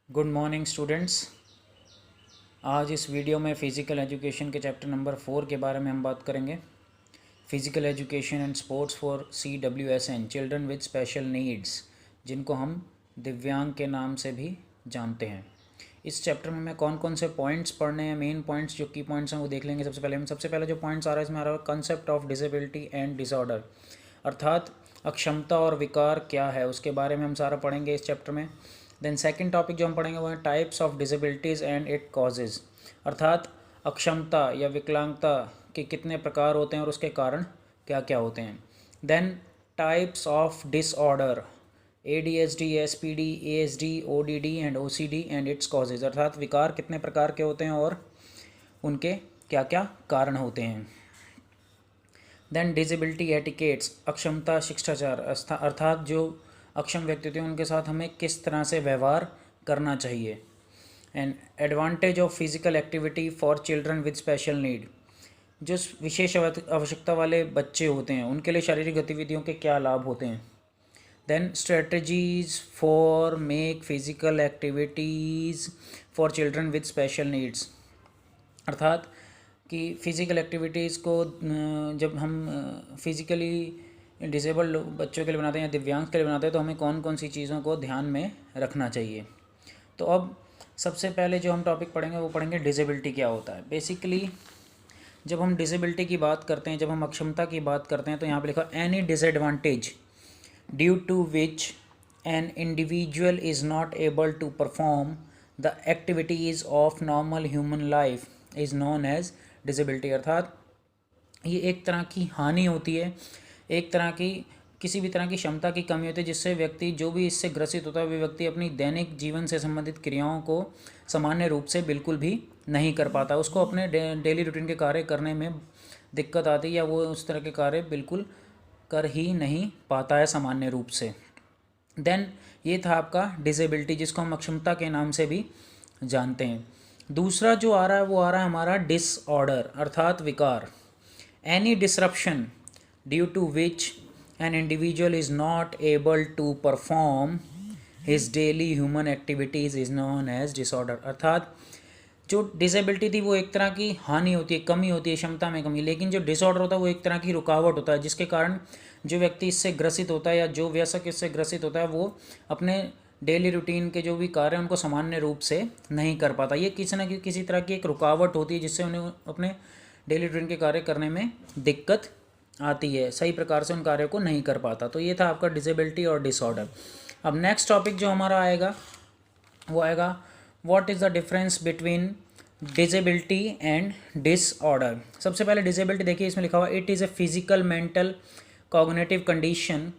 Good morning students. आज इस video में फ़िज़िकल एजुकेशन के चैप्टर नंबर 4 के बारे में हम बात करेंगे। Physical education and sports for CWSN, children with special needs, जिनको हम दिव्यांग के नाम से भी जानते हैं। इस चैप्टर में मैं कौन कौन से पॉइंट्स पढ़ने हैं, मेन पॉइंट्स जो की पॉइंट्स हैं वो देख लेंगे। सबसे पहले जो पॉइंट्स आ रहा है इसमें आ रहा है concept of disability and disorder, अर्थात अक्षमता और विकार क्या है उसके बारे में हम सारा पढ़ेंगे इस चैप्टर में। देन सेकंड टॉपिक जो हम पढ़ेंगे वो है types of disabilities and it causes, अर्थात अक्षमता या विकलांगता के कितने प्रकार होते हैं और उसके कारण क्या क्या होते हैं। Then types of disorder, ADHD, SPD, ASD, ODD and OCD and its causes, अर्थात विकार कितने प्रकार के होते हैं और उनके क्या क्या कारण होते हैं। देन डिसेबिलिटी एटिकेट्स, अक्षमता शिष्टाचार, अर्थात जो अक्षम व्यक्ति होते हैं उनके साथ हमें किस तरह से व्यवहार करना चाहिए। And advantage of physical activity for children with special need, जो विशेष आवश्यकता वाले बच्चे होते हैं उनके लिए शारीरिक गतिविधियों के क्या लाभ होते हैं। Then strategies for make physical activities for children with special needs, अर्थात कि फ़िज़िकल एक्टिविटीज़ को जब हम फिज़िकली डिसेबल्ड बच्चों के लिए बनाते हैं या दिव्यांग के लिए बनाते हैं तो हमें कौन कौन सी चीज़ों को ध्यान में रखना चाहिए। तो अब सबसे पहले जो हम टॉपिक पढ़ेंगे वो पढ़ेंगे डिसेबिलिटी क्या होता है। बेसिकली जब हम डिसेबिलिटी की बात करते हैं, जब हम अक्षमता की बात करते हैं तो यहाँ पे लिखा any disadvantage due to which an individual is not able to perform the activities of normal human life is known as disability, अर्थात ये एक तरह की हानि होती है, एक तरह की किसी भी तरह की क्षमता की कमी होती है जिससे व्यक्ति जो भी इससे ग्रसित होता है वे व्यक्ति अपनी दैनिक जीवन से संबंधित क्रियाओं को सामान्य रूप से बिल्कुल भी नहीं कर पाता, उसको अपने डेली रूटीन के कार्य करने में दिक्कत आती है या वो उस तरह के कार्य बिल्कुल कर ही नहीं पाता है सामान्य रूप से। देन ये था आपका डिसेबिलिटी जिसको हम अक्षमता के नाम से भी जानते हैं। दूसरा जो आ रहा है वो आ रहा है हमारा डिसऑर्डर, अर्थात विकार। Any disruption due to which an individual is not able to perform his daily human activities is known as disorder, अर्थात जो डिसेबिलिटी थी वो एक तरह की हानि होती है, कमी होती है, क्षमता में कमी, लेकिन जो डिसऑर्डर होता है वो एक तरह की रुकावट होता है जिसके कारण जो व्यक्ति इससे ग्रसित होता है या जो वयस्क इससे ग्रसित होता है वो अपने डेली रूटीन के जो भी कार्य हैं उनको सामान्य रूप से नहीं कर पाता। ये किसी न किसी तरह की एक रुकावट होती है जिससे उन्हें अपने डेली रूटीन के कार्य करने में दिक्कत आती है, सही प्रकार से उन कार्यों को नहीं कर पाता। तो ये था आपका डिसेबिलिटी और डिसऑर्डर। अब नेक्स्ट टॉपिक जो हमारा आएगा वो आएगा what is the difference between disability and disorder. सबसे पहले डिसेबिलिटी देखिए, इसमें लिखा हुआ it is a physical mental cognitive condition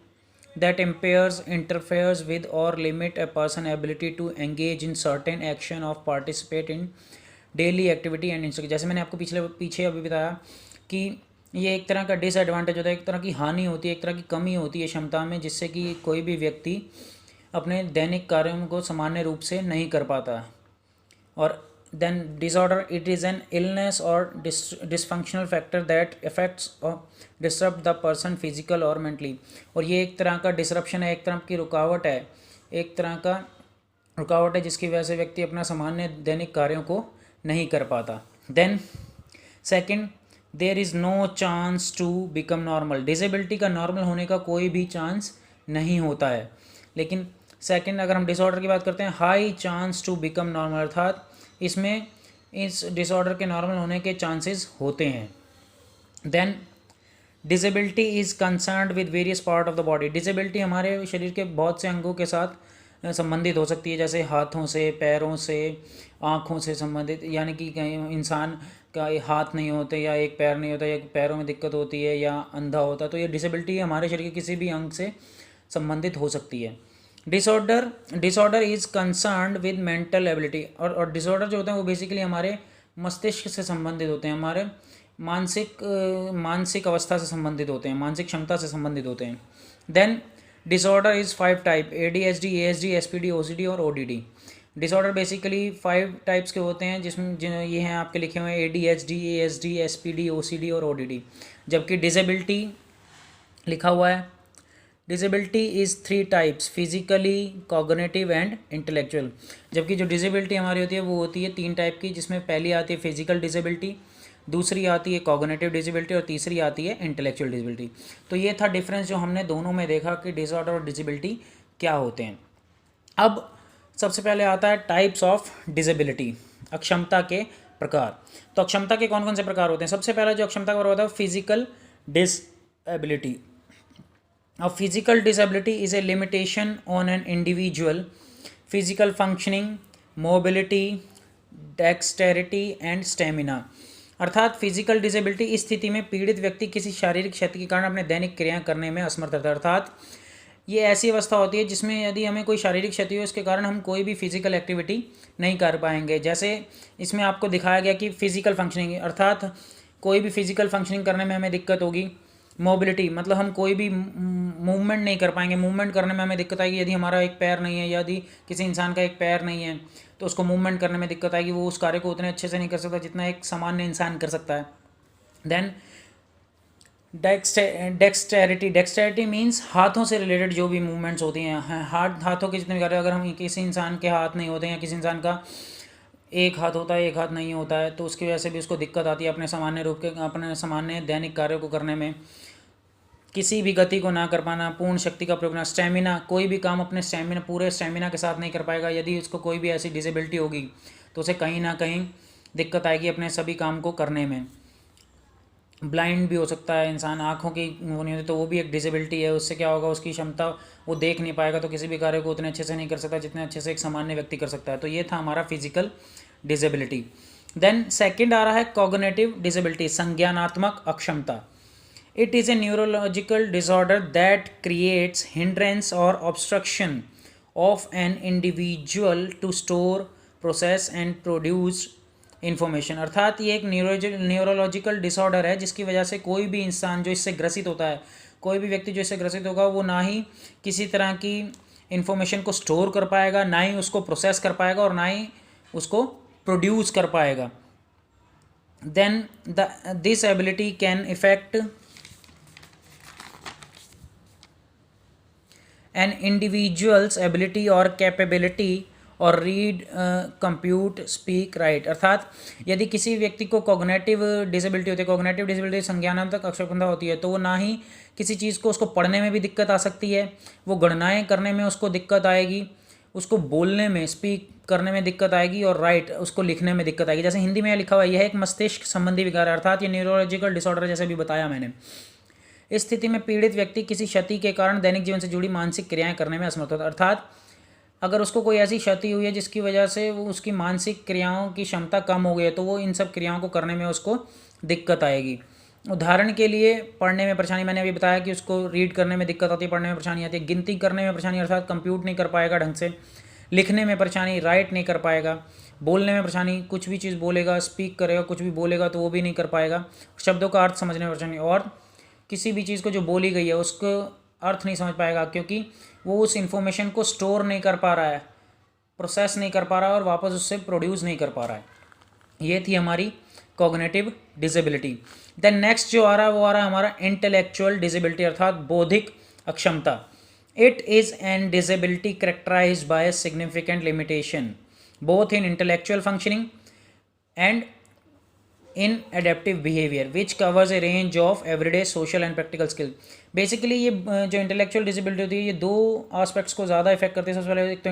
that impairs, interferes with or limit a person ability to engage in certain action of participate in daily activity and instruction। जैसे मैंने आपको पीछे अभी बताया कि ये एक तरह का डिसएडवांटेज होता है, एक तरह की हानि होती है, एक तरह की कमी होती है क्षमता में जिससे कि कोई भी व्यक्ति अपने दैनिक कार्यों को सामान्य रूप से नहीं कर पाता। और then disorder, it is an illness और डिसफंक्शनल फैक्टर दैट इफेक्ट्स और डिस्टर्ब द पर्सन फिजिकल और मेंटली, और ये एक तरह का डिसरप्शन है, एक तरह की रुकावट है, एक तरह का रुकावट है जिसकी वजह से व्यक्ति अपना सामान्य दैनिक कार्यों को नहीं कर पाता। Then second, there is no chance to become normal, disability का नॉर्मल होने का कोई भी चांस नहीं होता है, लेकिन सेकंड अगर हम डिसऑर्डर की बात करते हैं high chance to become normal, अर्थात इसमें इस डिसऑर्डर के नॉर्मल होने के चांसेस होते हैं। Then disability is concerned with various part of the body, disability हमारे शरीर के बहुत से अंगों के साथ संबंधित हो सकती है, जैसे हाथों से, पैरों से, आँखों से संबंधित, यानी कि इंसान का हाथ नहीं होते या एक पैर नहीं होता या पैरों में दिक्कत होती है या अंधा होता है, तो ये डिसेबिलिटी हमारे शरीर के किसी भी अंग से संबंधित हो सकती है। Disorder is concerned with mental ability, और डिसऑर्डर जो होते हैं वो बेसिकली हमारे मस्तिष्क से संबंधित होते हैं, हमारे मानसिक अवस्था से संबंधित होते हैं, मानसिक क्षमता से संबंधित होते हैं। Then disorder is 5 type, ADHD, ASD, SPD, OCD और ODD। डिसऑर्डर बेसिकली 5 टाइप्स के होते हैं जिसमें ये हैं आपके लिखे हुए हैं ADHD, ASD, SPD, OCD और ODD, जबकि डिसेबिलिटी लिखा हुआ है disability is 3 types, physically, cognitive and intellectual. जबकि जो डिसेबिलिटी हमारी होती है वो होती है 3 टाइप की, जिसमें पहली आती है फिजिकल डिसेबिलिटी, दूसरी आती है कॉग्निटिव डिसेबिलिटी और तीसरी आती है इंटेलेक्चुअल डिसेबिलिटी। तो ये था डिफरेंस जो हमने दोनों में देखा कि डिसऑर्डर और डिसेबिलिटी क्या होते हैं। अब सबसे पहले आता है टाइप्स ऑफ डिसेबिलिटी, अक्षमता के प्रकार। तो अक्षमता के कौन कौन से प्रकार होते हैं? सबसे पहला जो अक्षमता का प्रकार होता है physical disability. A physical disability is a limitation on an individual physical functioning, mobility, dexterity and stamina। अर्थात फिजिकल डिसेबिलिटी इस स्थिति में पीड़ित व्यक्ति किसी शारीरिक क्षति के कारण अपने दैनिक क्रियाएं करने में असमर्थ रहता है। अर्थात ये ऐसी अवस्था होती है जिसमें यदि हमें कोई शारीरिक क्षति हो इसके कारण हम कोई भी फिजिकल एक्टिविटी नहीं कर पाएंगे। जैसे इसमें आपको दिखाया गया कि फिजिकल फंक्शनिंग, अर्थात कोई भी फिजिकल फंक्शनिंग करने में हमें दिक्कत होगी। मोबिलिटी मतलब हम कोई भी मूवमेंट नहीं कर पाएंगे, मूवमेंट करने में हमें दिक्कत आएगी। यदि हमारा एक पैर नहीं है, यदि किसी इंसान का एक पैर नहीं है तो उसको मूवमेंट करने में दिक्कत आएगी, वो उस कार्य को उतने अच्छे से नहीं कर सकता जितना एक सामान्य इंसान कर सकता है। देन डेक्सटेरिटी मीन्स हाथों से रिलेटेड जो भी मूवमेंट्स होती हैं, हाथों के जितने भी कार्य, अगर हम किसी इंसान के हाथ नहीं होते हैं, किसी इंसान का एक हाथ होता है एक हाथ नहीं होता है, तो उसकी वजह से भी उसको दिक्कत आती है अपने सामान्य दैनिक कार्यों को करने में। किसी भी गति को ना कर पाना, पूर्ण शक्ति का प्रयोग ना, स्टैमिना, कोई भी काम अपने पूरे स्टैमिना के साथ नहीं कर पाएगा। यदि उसको कोई भी ऐसी डिसेबिलिटी होगी तो उसे कहीं ना कहीं दिक्कत आएगी अपने सभी काम को करने में। ब्लाइंड भी हो सकता है इंसान, आँखों की वो नहीं होती तो वो भी एक डिसेबिलिटी है। उससे क्या होगा, उसकी क्षमता, वो देख नहीं पाएगा तो किसी भी कार्य को उतने अच्छे से नहीं कर सकता जितने अच्छे से एक सामान्य व्यक्ति कर सकता है। तो ये था हमारा फिजिकल डिसेबिलिटी। देन सेकंड आ रहा है कॉग्निटिव डिसेबिलिटी, संज्ञानात्मक अक्षमता। It is a neurological disorder that creates hindrance और obstruction of an individual to store, process and produce information. अर्थात ये एक न्यूरोलॉजिकल डिसऑर्डर है जिसकी वजह से कोई भी इंसान जो इससे ग्रसित होता है, कोई भी व्यक्ति जो इससे ग्रसित होगा, वो ना ही किसी तरह की इन्फॉर्मेशन को स्टोर कर पाएगा, ना ही उसको प्रोसेस कर पाएगा और ना ही उसको प्रोड्यूस कर पाएगा। Then this ability can affect an individual's ability और कैपेबिलिटी और रीड, कंप्यूट, स्पीक, राइट। अर्थात यदि किसी व्यक्ति को कॉग्निटिव डिसेबिलिटी होती है, कॉग्निटिव डिसेबिलिटी संज्ञानात्मक अक्षमता होती है, तो वो ना ही किसी चीज़ को, उसको पढ़ने में भी दिक्कत आ सकती है, वो गणनाएं करने में उसको दिक्कत आएगी, उसको बोलने में, स्पीक करने में दिक्कत आएगी, और राइट, उसको लिखने में दिक्कत आएगी। जैसे हिंदी में लिखा हुआ है, यह एक मस्तिष्क संबंधी विकार है। अर्थात ये न्यूरोलॉजिकल डिसऑर्डर जैसे भी बताया मैंने। इस स्थिति में पीड़ित व्यक्ति किसी क्षति के कारण दैनिक जीवन से जुड़ी मानसिक क्रियाएं करने में असमर्थ होता है। अर्थात अगर उसको कोई ऐसी क्षति हुई है जिसकी वजह से वो उसकी मानसिक क्रियाओं की क्षमता कम हो गई है, तो वो इन सब क्रियाओं को करने में उसको दिक्कत आएगी। उदाहरण के लिए पढ़ने में परेशानी, मैंने अभी बताया कि उसको रीड करने में दिक्कत आती है, पढ़ने में परेशानी आती है, गिनती करने में परेशानी अर्थात कंप्यूट नहीं कर पाएगा ढंग से, लिखने में परेशानी, राइट नहीं कर पाएगा, बोलने में परेशानी, कुछ भी चीज़ बोलेगा, स्पीक करेगा, कुछ भी बोलेगा तो वो भी नहीं कर पाएगा, शब्दों का अर्थ समझने में परेशानी, और किसी भी चीज़ को जो बोली गई है उसको अर्थ नहीं समझ पाएगा क्योंकि वो उस इन्फॉर्मेशन को स्टोर नहीं कर पा रहा है, प्रोसेस नहीं कर पा रहा है और वापस उससे प्रोड्यूस नहीं कर पा रहा है। ये थी हमारी कॉग्निटिव डिसेबिलिटी। देन नेक्स्ट जो आ रहा है वो आ रहा है हमारा इंटेलेक्चुअल डिसेबिलिटी अर्थात बौद्धिक अक्षमता। It is an disability characterised by significant limitation both in intellectual functioning and in adaptive behaviour which covers a range of everyday social and practical skill. Basically ये जो इंटेलेक्चुअल डिसेबिलिटी होती है ये दो aspects को ज़्यादा इफेक्ट करती है। सबसे पहले एक तो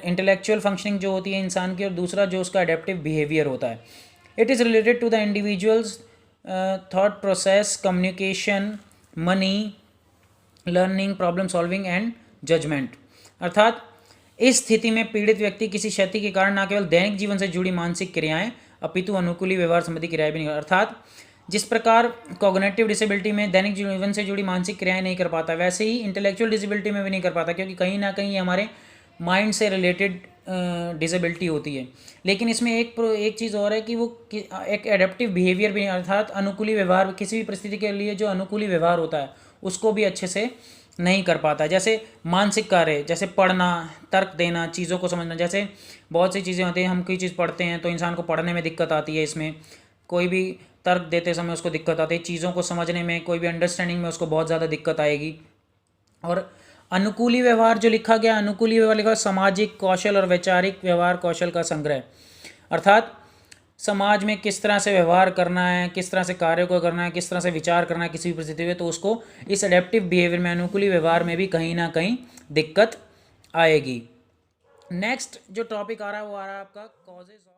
इंटेलेक्चुअल फंक्शनिंग जो होती है इंसान की, और दूसरा जो उसका एडेप्टिव बिहेवियर होता है। It is related to the individual's thought process, communication, money, learning, problem solving and judgement. अर्थात इस स्थिति में पीड़ित व्यक्ति किसी क्षति के कारण न केवल दैनिक जीवन से जुड़ी मानसिक क्रियाएं अपितु अनुकूली व्यवहार संबंधी क्रियाएं भी नहीं। अर्थात जिस प्रकार कॉग्निटिव डिसेबिलिटी में दैनिक जीवन से जुड़ी मानसिक क्रियाएं नहीं कर पाता, वैसे ही इंटेलेक्चुअल डिसेबिलिटी में भी नहीं कर पाता क्योंकि कहीं ना कहीं हमारे माइंड से रिलेटेड डिसेबिलिटी होती है। लेकिन इसमें एक चीज़ और है कि वो एक एडेप्टिव बिहेवियर भी, अर्थात अनुकूली व्यवहार, किसी भी परिस्थिति के लिए जो अनुकूली व्यवहार होता है उसको भी अच्छे से नहीं कर पाता। जैसे मानसिक कार्य, जैसे पढ़ना, तर्क देना, चीज़ों को समझना, जैसे बहुत सी चीज़ें होती हैं, हम कोई चीज़ पढ़ते हैं तो इंसान को पढ़ने में दिक्कत आती है। इसमें कोई भी तर्क देते समय उसको दिक्कत आती है, चीज़ों को समझने में, कोई भी अंडरस्टैंडिंग में उसको बहुत ज़्यादा दिक्कत आएगी। और अनुकूली व्यवहार जो लिखा गया, अनुकूली व्यवहार लिखा सामाजिक कौशल और वैचारिक व्यवहार कौशल का संग्रह, अर्थात समाज में किस तरह से व्यवहार करना है, किस तरह से कार्य को करना है, किस तरह से विचार करना है किसी भी परिस्थिति में, तो उसको इस अडेप्टिव बिहेवियर में, अनुकूली व्यवहार में भी कहीं ना कहीं दिक्कत आएगी। नेक्स्ट जो टॉपिक आ रहा है वो आ रहा है आपका कॉजेज ऑफ